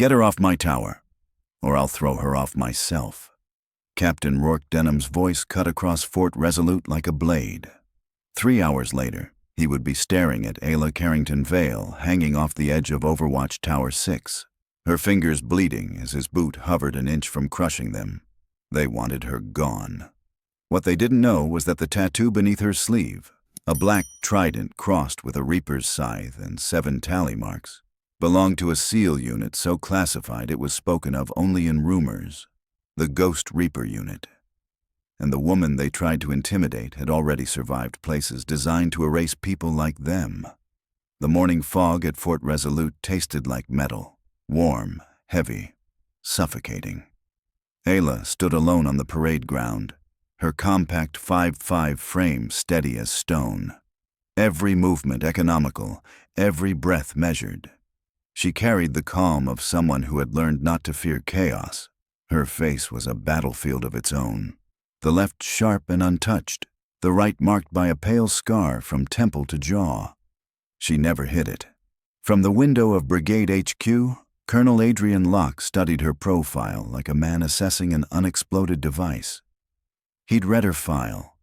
Get her off my tower, or I'll throw her off myself. Captain Rourke Denham's voice cut across Fort Resolute like a blade. 3 hours later, he would be staring at Ayla Carrington Vale hanging off the edge of Overwatch Tower 6, her fingers bleeding as his boot hovered an inch from crushing them. They wanted her gone. What they didn't know was that the tattoo beneath her sleeve, a black trident crossed with a reaper's scythe and 7 tally marks, belonged to a SEAL unit so classified it was spoken of only in rumors, the Ghost Reaper unit. And the woman they tried to intimidate had already survived places designed to erase people like them. The morning fog at Fort Resolute tasted like metal, warm, heavy, suffocating. Ayla stood alone on the parade ground, her compact 5'5" frame steady as stone. Every movement economical, every breath measured. She carried the calm of someone who had learned not to fear chaos. Her face was a battlefield of its own. The left sharp and untouched, the right marked by a pale scar from temple to jaw. She never hid it. From the window of Brigade HQ, Colonel Adrian Locke studied her profile like a man assessing an unexploded device. He'd read her file,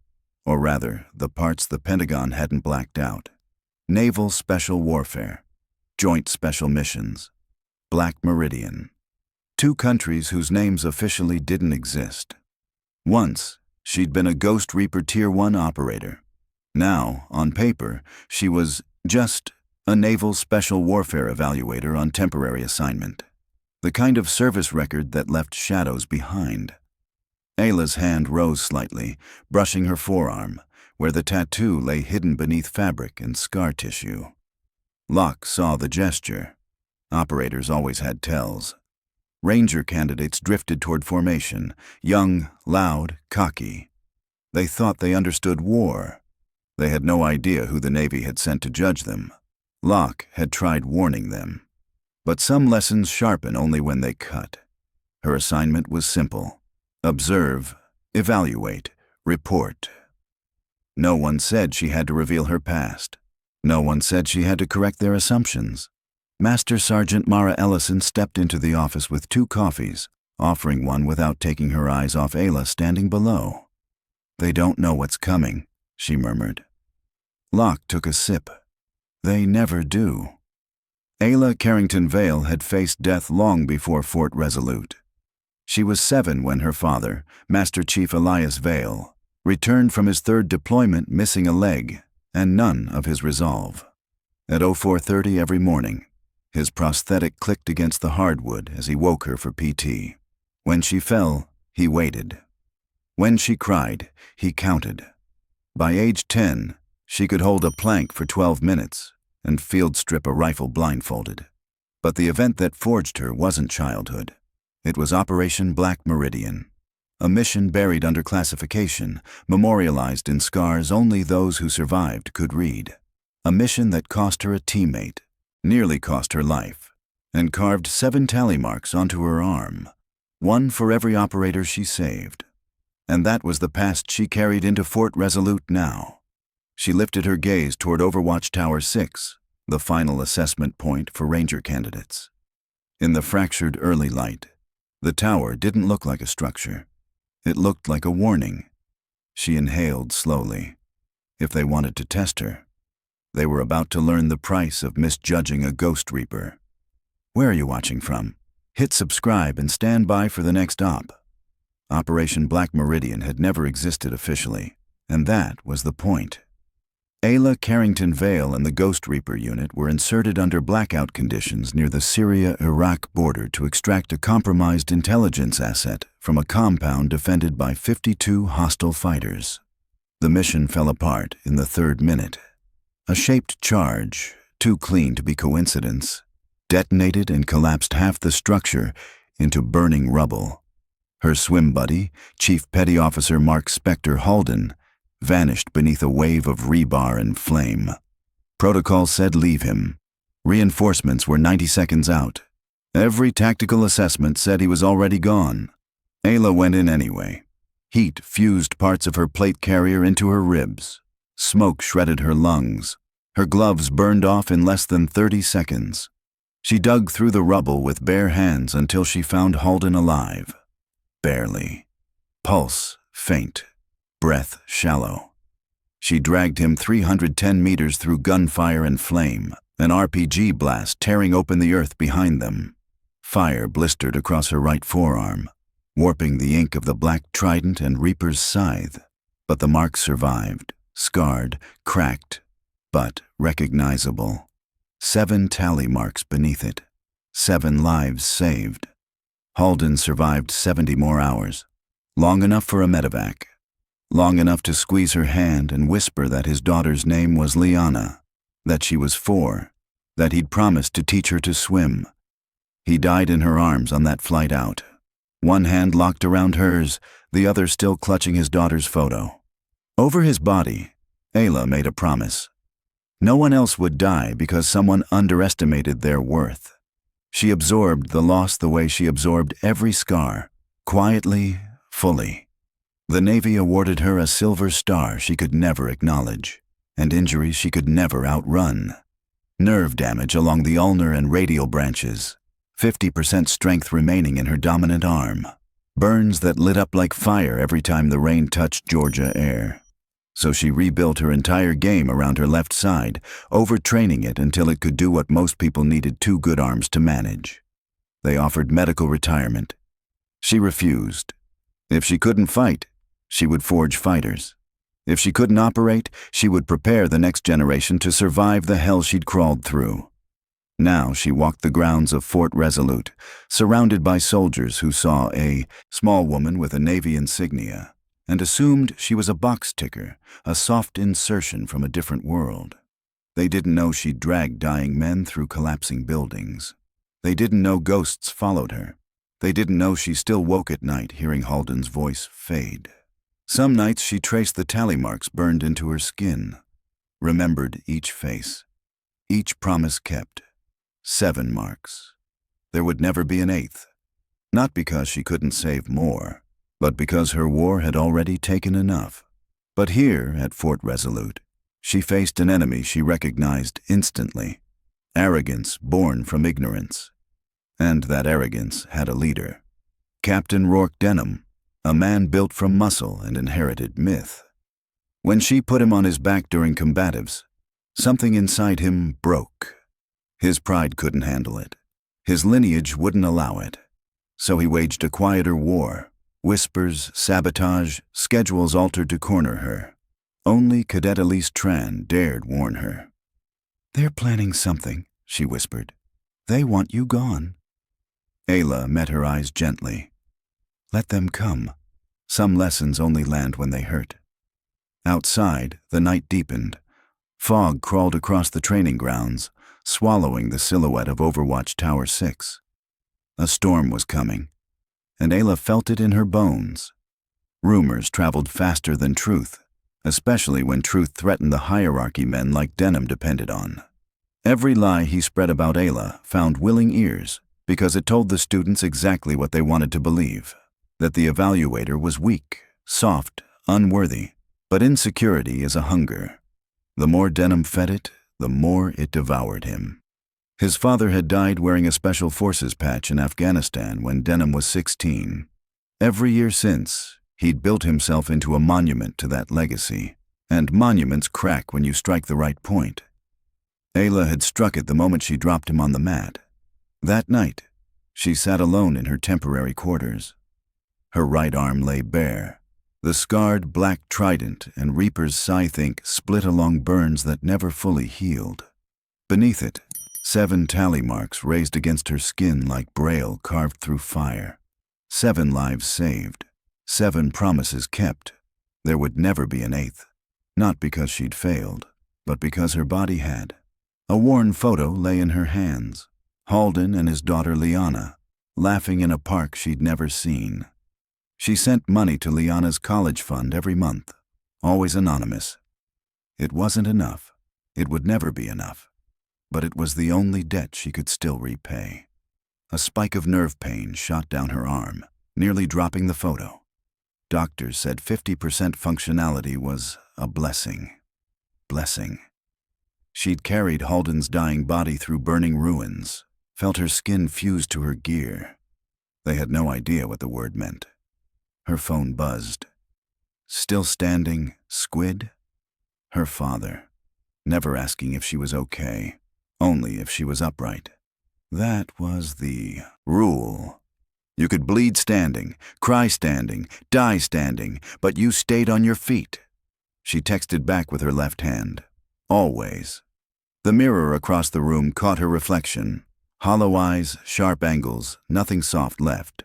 or rather, the parts the Pentagon hadn't blacked out. Naval Special Warfare, Joint Special Missions, Black Meridian. 2 countries whose names officially didn't exist. Once, she'd been a Ghost Reaper Tier-1 operator. Now, on paper, she was just a Naval Special Warfare evaluator on temporary assignment. The kind of service record that left shadows behind. Ayla's hand rose slightly, brushing her forearm, where the tattoo lay hidden beneath fabric and scar tissue. Locke saw the gesture. Operators always had tells. Ranger candidates drifted toward formation, young, loud, cocky. They thought they understood war. They had no idea who the Navy had sent to judge them. Locke had tried warning them. But some lessons sharpen only when they cut. Her assignment was simple. Observe, evaluate, report. No one said she had to reveal her past. No one said she had to correct their assumptions. Master Sergeant Mara Ellison stepped into the office with 2 coffees, offering one without taking her eyes off Ayla standing below. "They don't know what's coming," she murmured. Locke took a sip. "They never do." Ayla Carrington Vale had faced death long before Fort Resolute. She was 7 when her father, Master Chief Elias Vale, returned from his 3rd deployment missing a leg and none of his resolve. At 04:30 every morning, his prosthetic clicked against the hardwood as he woke her for PT. When she fell, he waited. When she cried, he counted. By age 10, she could hold a plank for 12 minutes and field strip a rifle blindfolded. But the event that forged her wasn't childhood. It was Operation Black Meridian, a mission buried under classification, memorialized in scars only those who survived could read. A mission that cost her a teammate, nearly cost her life, and carved 7 tally marks onto her arm, 1 for every operator she saved. And that was the past she carried into Fort Resolute now. She lifted her gaze toward Overwatch Tower 6, the final assessment point for Ranger candidates. In the fractured early light, the tower didn't look like a structure. It looked like a warning. She inhaled slowly. If they wanted to test her, they were about to learn the price of misjudging a Ghost Reaper. Where are you watching from? Hit subscribe and stand by for the next op. Operation Black Meridian had never existed officially, and that was the point. Ayla Carrington Vale and the Ghost Reaper unit were inserted under blackout conditions near the Syria-Iraq border to extract a compromised intelligence asset from a compound defended by 52 hostile fighters. The mission fell apart in the 3rd minute. A shaped charge, too clean to be coincidence, detonated and collapsed half the structure into burning rubble. Her swim buddy, Chief Petty Officer Mark Spector Halden, vanished beneath a wave of rebar and flame. Protocol said leave him. Reinforcements were 90 seconds out. Every tactical assessment said he was already gone. Ayla went in anyway. Heat fused parts of her plate carrier into her ribs. Smoke shredded her lungs. Her gloves burned off in less than 30 seconds. She dug through the rubble with bare hands until she found Halden alive. Barely. Pulse faint. Breath shallow. She dragged him 310 meters through gunfire and flame, an RPG blast tearing open the earth behind them. Fire blistered across her right forearm, warping the ink of the black trident and Reaper's scythe. But the mark survived, scarred, cracked, but recognizable. 7 tally marks beneath it. 7 lives saved. Halden survived 70 more hours, long enough for a medevac, long enough to squeeze her hand and whisper that his daughter's name was Liana, that she was 4, that he'd promised to teach her to swim. He died in her arms on that flight out, one hand locked around hers, the other still clutching his daughter's photo. Over his body, Ayla made a promise. No one else would die because someone underestimated their worth. She absorbed the loss the way she absorbed every scar, quietly, fully. The Navy awarded her a silver star she could never acknowledge, and injuries she could never outrun. Nerve damage along the ulnar and radial branches, 50% strength remaining in her dominant arm. Burns that lit up like fire every time the rain touched Georgia air. So she rebuilt her entire game around her left side, overtraining it until it could do what most people needed 2 good arms to manage. They offered medical retirement. She refused. If she couldn't fight, she would forge fighters. If she couldn't operate, she would prepare the next generation to survive the hell she'd crawled through. Now she walked the grounds of Fort Resolute, surrounded by soldiers who saw a small woman with a Navy insignia and assumed she was a box ticker, a soft insertion from a different world. They didn't know she'd dragged dying men through collapsing buildings. They didn't know ghosts followed her. They didn't know she still woke at night hearing Halden's voice fade. Some nights she traced the tally marks burned into her skin, remembered each face, each promise kept. 7 marks. There would never be an 8th. Not because she couldn't save more, but because her war had already taken enough. But here, at Fort Resolute, she faced an enemy she recognized instantly. Arrogance born from ignorance. And that arrogance had a leader. Captain Rourke Denham, a man built from muscle and inherited myth. When she put him on his back during combatives, something inside him broke. His pride couldn't handle it. His lineage wouldn't allow it. So he waged a quieter war. Whispers, sabotage, schedules altered to corner her. Only Cadet Elise Tran dared warn her. "They're planning something," she whispered. "They want you gone." Ayla met her eyes gently. "Let them come. Some lessons only land when they hurt." Outside, the night deepened. Fog crawled across the training grounds, swallowing the silhouette of Overwatch Tower 6. A storm was coming, and Ayla felt it in her bones. Rumors traveled faster than truth, especially when truth threatened the hierarchy men like Denham depended on. Every lie he spread about Ayla found willing ears because it told the students exactly what they wanted to believe, that the evaluator was weak, soft, unworthy, but insecurity is a hunger. The more Denham fed it, the more it devoured him. His father had died wearing a Special Forces patch in Afghanistan when Denham was 16. Every year since, he'd built himself into a monument to that legacy, and monuments crack when you strike the right point. Ayla had struck it the moment she dropped him on the mat. That night, she sat alone in her temporary quarters. Her right arm lay bare. The scarred black trident and Reaper's scythe ink split along burns that never fully healed. Beneath it, 7 tally marks raised against her skin like braille carved through fire. 7 lives saved. 7 promises kept. There would never be an 8th. Not because she'd failed, but because her body had. A worn photo lay in her hands. Halden and his daughter Liana, laughing in a park she'd never seen. She sent money to Liana's college fund every month, always anonymous. It wasn't enough. It would never be enough. But it was the only debt she could still repay. A spike of nerve pain shot down her arm, nearly dropping the photo. Doctors said 50% functionality was a blessing. Blessing. She'd carried Halden's dying body through burning ruins, felt her skin fuse to her gear. They had no idea what the word meant. Her phone buzzed. Still standing, Squid? Her father, never asking if she was okay, only if she was upright. That was the rule. You could bleed standing, cry standing, die standing, but you stayed on your feet. She texted back with her left hand. Always. The mirror across the room caught her reflection. Hollow eyes, sharp angles, nothing soft left.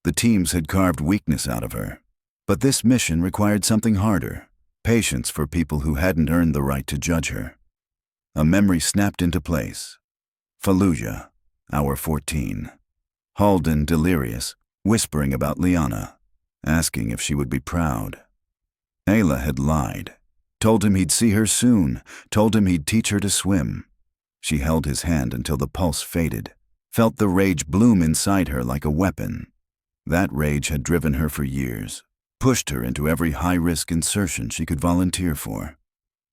The teams had carved weakness out of her. But this mission required something harder. Patience for people who hadn't earned the right to judge her. A memory snapped into place. Fallujah, hour 14. Halden delirious, whispering about Liana, asking if she would be proud. Ayla had lied, told him he'd see her soon, told him he'd teach her to swim. She held his hand until the pulse faded, felt the rage bloom inside her like a weapon. That rage had driven her for years, pushed her into every high-risk insertion she could volunteer for.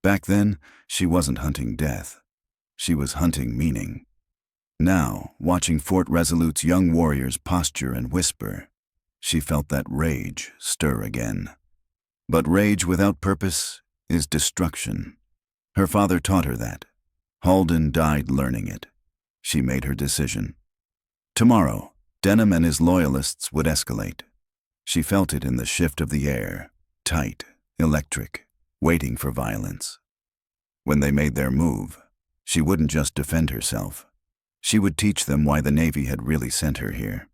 Back then, she wasn't hunting death. She was hunting meaning. Now, watching Fort Resolute's young warriors posture and whisper, she felt that rage stir again. But rage without purpose is destruction. Her father taught her that. Halden died learning it. She made her decision. Tomorrow, Denham and his loyalists would escalate. She felt it in the shift of the air, tight, electric, waiting for violence. When they made their move, she wouldn't just defend herself. She would teach them why the Navy had really sent her here.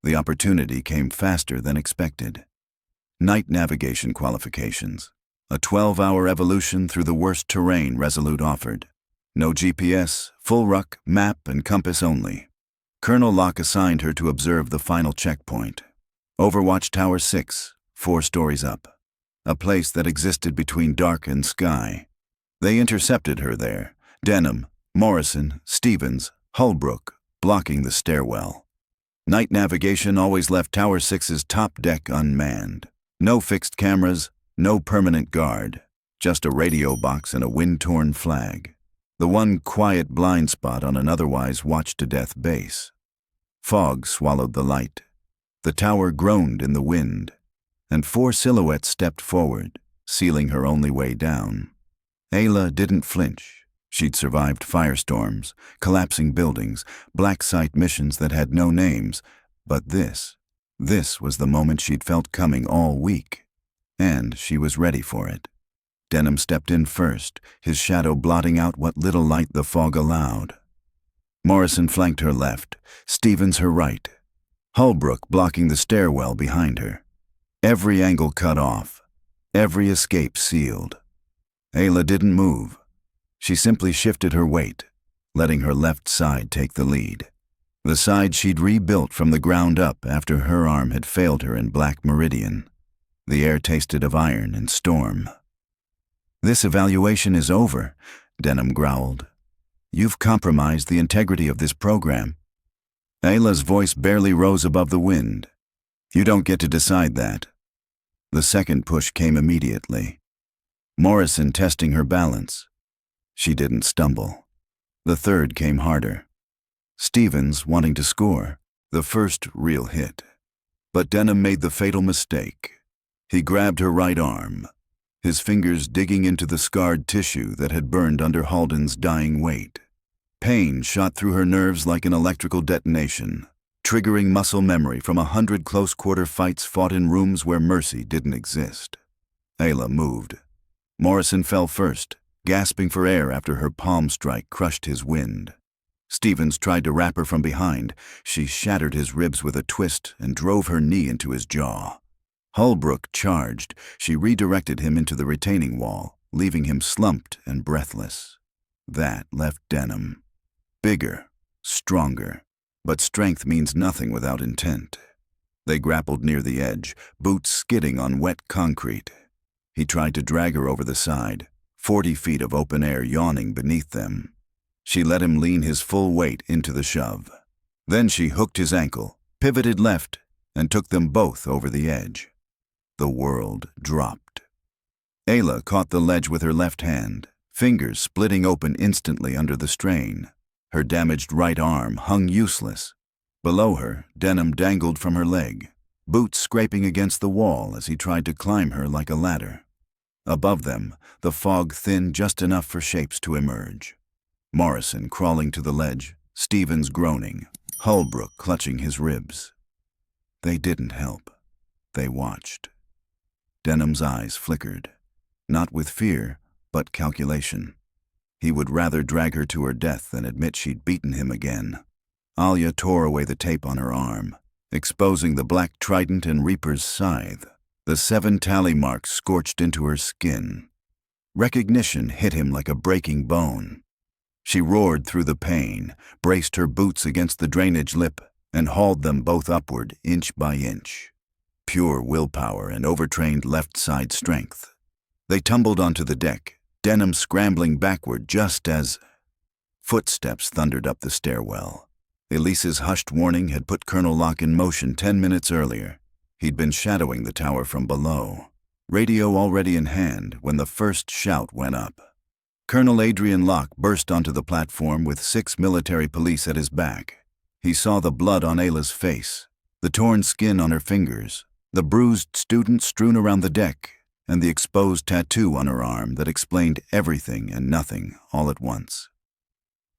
The opportunity came faster than expected. Night navigation qualifications, a 12-hour evolution through the worst terrain Resolute offered. No GPS, full ruck, map, and compass only. Colonel Locke assigned her to observe the final checkpoint. Overwatch Tower 6, 4 stories up. A place that existed between dark and sky. They intercepted her there. Denham, Morrison, Stevens, Holbrook, blocking the stairwell. Night navigation always left Tower 6's top deck unmanned. No fixed cameras, no permanent guard. Just a radio box and a wind-torn flag. The one quiet blind spot on an otherwise watched-to-death base. Fog swallowed the light. The tower groaned in the wind, and 4 silhouettes stepped forward, sealing her only way down. Ayla didn't flinch. She'd survived firestorms, collapsing buildings, black site missions that had no names, but this was the moment she'd felt coming all week, and she was ready for it. Denham stepped in first, his shadow blotting out what little light the fog allowed. Morrison flanked her left, Stevens her right, Holbrook blocking the stairwell behind her. Every angle cut off, every escape sealed. Ayla didn't move. She simply shifted her weight, letting her left side take the lead. The side she'd rebuilt from the ground up after her arm had failed her in Black Meridian. The air tasted of iron and storm. "This evaluation is over," Denham growled. "You've compromised the integrity of this program." Ayla's voice barely rose above the wind. "You don't get to decide that." The second push came immediately. Morrison testing her balance. She didn't stumble. The third came harder. Stevens wanting to score, the first real hit. But Denham made the fatal mistake. He grabbed her right arm, his fingers digging into the scarred tissue that had burned under Halden's dying weight. Pain shot through her nerves like an electrical detonation, triggering muscle memory from 100 close-quarter fights fought in rooms where mercy didn't exist. Ayla moved. Morrison fell first, gasping for air after her palm strike crushed his wind. Stevens tried to wrap her from behind. She shattered his ribs with a twist and drove her knee into his jaw. Holbrook charged. She redirected him into the retaining wall, leaving him slumped and breathless. That left Denham. Bigger, stronger, but strength means nothing without intent. They grappled near the edge, boots skidding on wet concrete. He tried to drag her over the side, 40 feet of open air yawning beneath them. She let him lean his full weight into the shove. Then she hooked his ankle, pivoted left, and took them both over the edge. The world dropped. Ayla caught the ledge with her left hand, fingers splitting open instantly under the strain. Her damaged right arm hung useless. Below her, Denham dangled from her leg, boots scraping against the wall as he tried to climb her like a ladder. Above them, the fog thinned just enough for shapes to emerge. Morrison crawling to the ledge, Stevens groaning, Holbrook clutching his ribs. They didn't help. They watched. Denham's eyes flickered, not with fear, but calculation. He would rather drag her to her death than admit she'd beaten him again. Alia tore away the tape on her arm, exposing the black trident and Reaper's scythe. The 7 tally marks scorched into her skin. Recognition hit him like a breaking bone. She roared through the pain, braced her boots against the drainage lip, and hauled them both upward inch by inch. Pure willpower and overtrained left side strength. They tumbled onto the deck, Denham scrambling backward just as footsteps thundered up the stairwell. Elise's hushed warning had put Colonel Locke in motion 10 minutes earlier. He'd been shadowing the tower from below, radio already in hand when the first shout went up. Colonel Adrian Locke burst onto the platform with 6 military police at his back. He saw the blood on Ayla's face, the torn skin on her fingers, the bruised student strewn around the deck, and the exposed tattoo on her arm that explained everything and nothing all at once.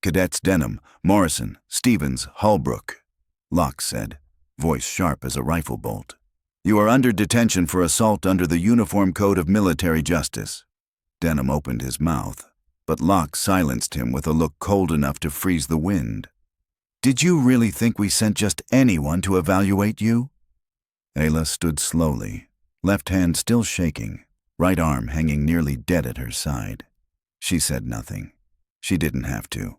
"Cadets Denham, Morrison, Stevens, Holbrook," Locke said, voice sharp as a rifle bolt. "You are under detention for assault under the Uniform Code of Military Justice." Denham opened his mouth, but Locke silenced him with a look cold enough to freeze the wind. "Did you really think we sent just anyone to evaluate you?" Ayla stood slowly, left hand still shaking, right arm hanging nearly dead at her side. She said nothing. She didn't have to.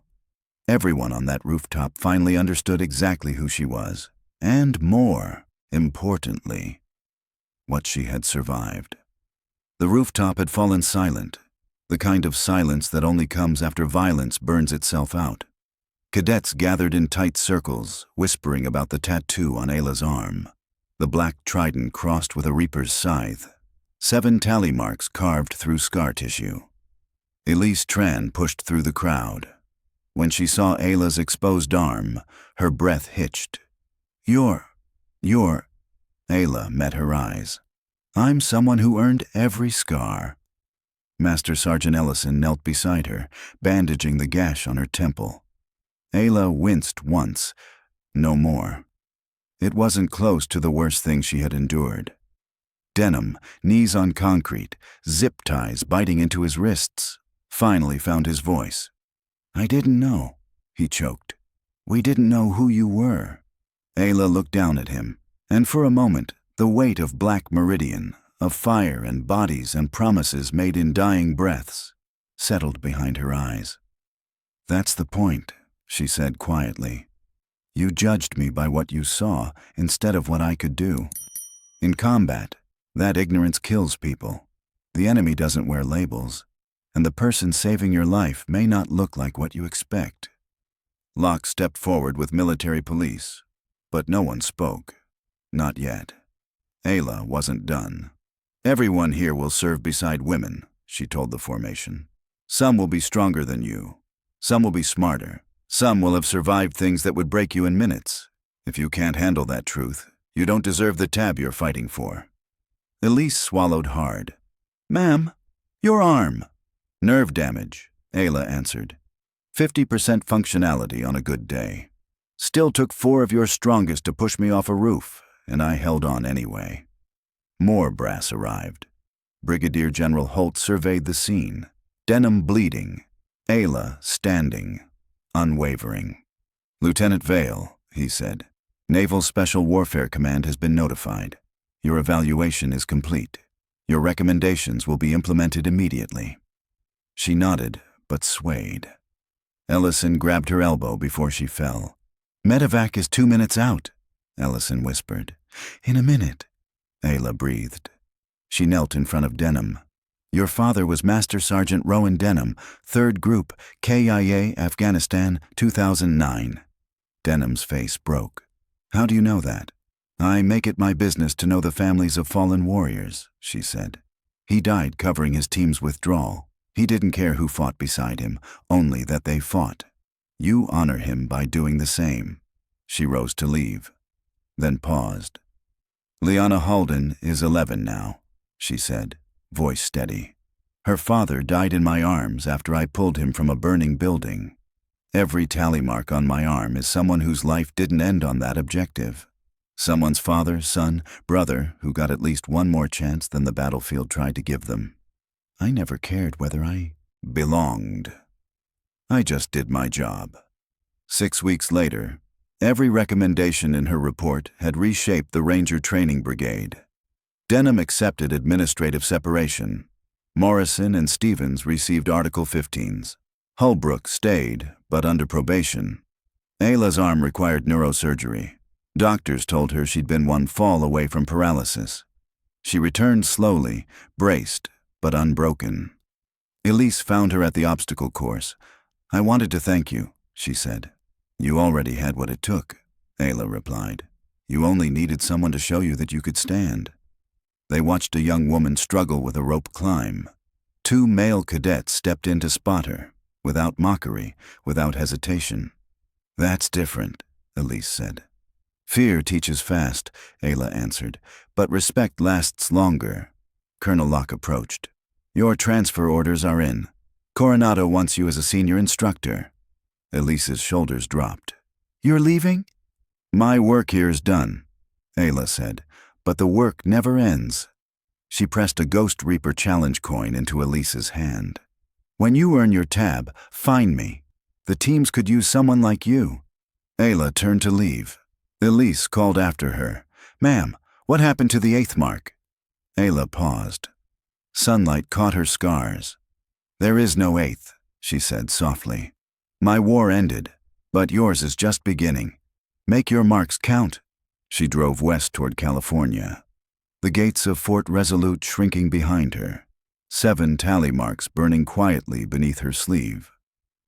Everyone on that rooftop finally understood exactly who she was, and more importantly, what she had survived. The rooftop had fallen silent, the kind of silence that only comes after violence burns itself out. Cadets gathered in tight circles, whispering about the tattoo on Ayla's arm, the black trident crossed with a Reaper's scythe, 7 tally marks carved through scar tissue. Elise Tran pushed through the crowd. When she saw Ayla's exposed arm, her breath hitched. You're... Ayla met her eyes. "I'm someone who earned every scar." Master Sergeant Ellison knelt beside her, bandaging the gash on her temple. Ayla winced once, no more. It wasn't close to the worst thing she had endured. Denham, knees on concrete, zip ties biting into his wrists, finally found his voice. "I didn't know," he choked. "We didn't know who you were." Ayla looked down at him, and for a moment, the weight of black Meridian, of fire and bodies and promises made in dying breaths, settled behind her eyes. "That's the point," she said quietly. "You judged me by what you saw instead of what I could do. In combat, that ignorance kills people. The enemy doesn't wear labels, and the person saving your life may not look like what you expect." Locke stepped forward with military police, but no one spoke. Not yet. Ayla wasn't done. "Everyone here will serve beside women," she told the formation. "Some will be stronger than you. Some will be smarter. Some will have survived things that would break you in minutes. If you can't handle that truth, you don't deserve the tab you're fighting for." Elise swallowed hard. "Ma'am, your arm." "Nerve damage," Ayla answered. 50% functionality on a good day. Still took 4 of your strongest to push me off a roof, and I held on anyway." More brass arrived. Brigadier General Holt surveyed the scene. Denham bleeding, Ayla standing, unwavering. "Lieutenant Vale," he said, "Naval Special Warfare Command has been notified. Your evaluation is complete. Your recommendations will be implemented immediately." She nodded, but swayed. Ellison grabbed her elbow before she fell. "Medevac is 2 minutes out," Ellison whispered. "In a minute," Ayla breathed. She knelt in front of Denham. "Your father was Master Sergeant Rowan Denham, 3rd Group, KIA, Afghanistan, 2009. Denham's face broke. "How do you know that?" "I make it my business to know the families of fallen warriors," she said. "He died covering his team's withdrawal. He didn't care who fought beside him, only that they fought. You honor him by doing the same." She rose to leave, then paused. "Liana Halden is 11 now," she said, voice steady. "Her father died in my arms after I pulled him from a burning building. Every tally mark on my arm is someone whose life didn't end on that objective. Someone's father, son, brother who got at least one more chance than the battlefield tried to give them. I never cared whether I belonged. I just did my job." 6 weeks later, every recommendation in her report had reshaped the Ranger Training Brigade. Denham accepted administrative separation. Morrison and Stevens received Article 15s. Holbrook stayed, but under probation. Ayla's arm required neurosurgery. Doctors told her she'd been one fall away from paralysis. She returned slowly, braced, but unbroken. Elise found her at the obstacle course. "I wanted to thank you," she said. "You already had what it took," Ayla replied. "You only needed someone to show you that you could stand." They watched a young woman struggle with a rope climb. 2 male cadets stepped in to spot her, without mockery, without hesitation. "That's different," Elise said. "Fear teaches fast," Ayla answered, "but respect lasts longer." Colonel Locke approached. "Your transfer orders are in. Coronado wants you as a senior instructor." Elise's shoulders dropped. "You're leaving?" "My work here is done," Ayla said, "but the work never ends." She pressed a Ghost Reaper challenge coin into Elise's hand. "When you earn your tab, find me. The teams could use someone like you." Ayla turned to leave. Elise called after her. "Ma'am, what happened to the 8th mark?" Ayla paused. Sunlight caught her scars. "There is no 8th, she said softly. "My war ended, but yours is just beginning. Make your marks count." She drove west toward California. The gates of Fort Resolute shrinking behind her. 7 tally marks burning quietly beneath her sleeve.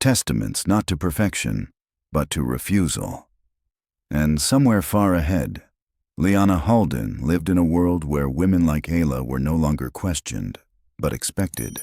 Testaments not to perfection, but to refusal. And somewhere far ahead, Liana Halden lived in a world where women like Ayla were no longer questioned, but expected.